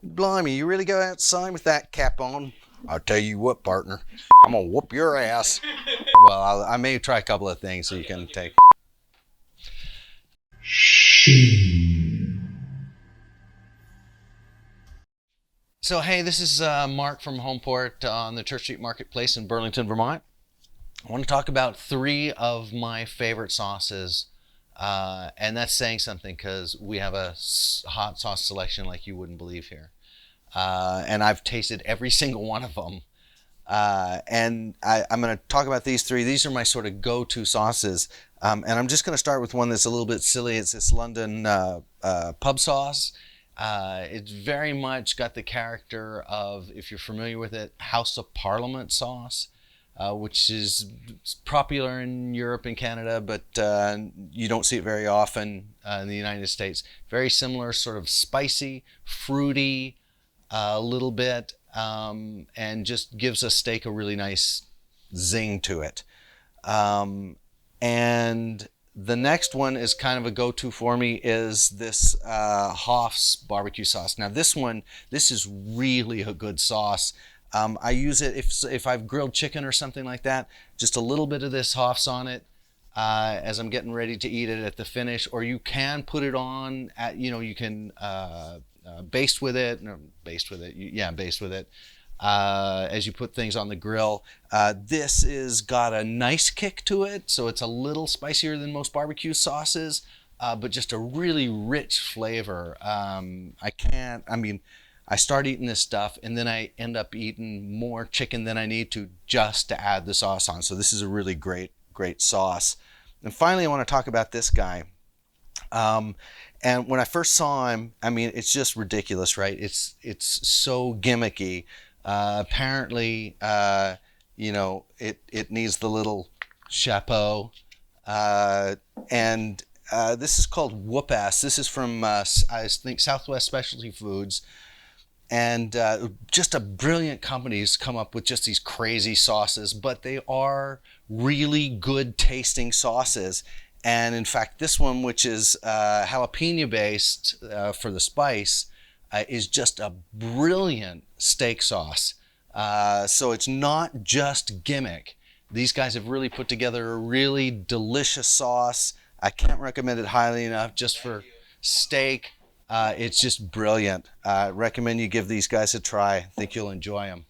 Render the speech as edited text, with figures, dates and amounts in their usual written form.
Blimey, you really go outside with that cap on? I'll tell you what, partner. I'm gonna whoop your ass. Well, I may try a couple of things so you can take. So, hey, this is Mark from Homeport on the Church Street Marketplace in Burlington, Vermont. I want to talk about three of my favorite sauces, and that's saying something because we have a hot sauce selection like you wouldn't believe here. And I've tasted every single one of them. I'm going to talk about these three. These are my sort of go-to sauces. And I'm just going to start with one that's a little bit silly. It's this London pub sauce. It's very much got the character of, if you're familiar with it, House of Parliament sauce, which is popular in Europe and Canada, but you don't see it very often in the United States. Very similar, sort of spicy, fruity, a little bit, and just gives a steak a really nice zing to it. And the next one is kind of a go-to for me is this Hoff's barbecue sauce. Now this is really a good sauce. I use it if I've grilled chicken or something like that, just a little bit of this Hoff's on it as I'm getting ready to eat it at the finish, or you can put it on at, you can baste with it, as you put things on the grill. This is got a nice kick to it, so it's a little spicier than most barbecue sauces, but just a really rich flavor. I start eating this stuff and then I end up eating more chicken than I need to just to add the sauce on. So this is a really great sauce. And finally, I want to talk about this guy. And when I first saw him, it's just ridiculous, right? It's so gimmicky. Apparently, it needs the little chapeau. This is called Whoop Ass. This is from, I think, Southwest Specialty Foods. And just a brilliant company has come up with just these crazy sauces, but they are really good tasting sauces. And in fact, this one, which is jalapeno based for the spice, is just a brilliant steak sauce. So it's not just gimmick. These guys have really put together a really delicious sauce. I can't recommend it highly enough just for steak. It's just brilliant. I recommend you give these guys a try. I think you'll enjoy them.